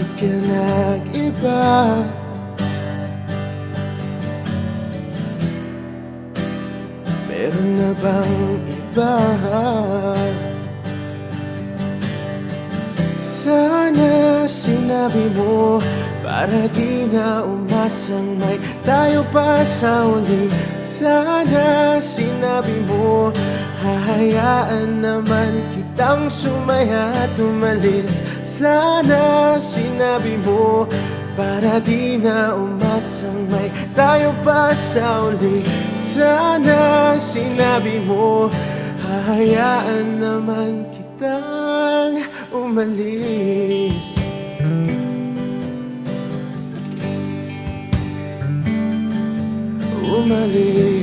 bakit ka nag-iba? Meron na bang iba? Sana sinabi mo para di na umasang may tayo pa sa uli. Sana sinabi mo hahayaan naman kitang sumaya at umalis. Sana sinabi mo para di na umasang may tayo pa sa uli. Sana sinabi mo hahayaan naman kitang umalis. Umalis.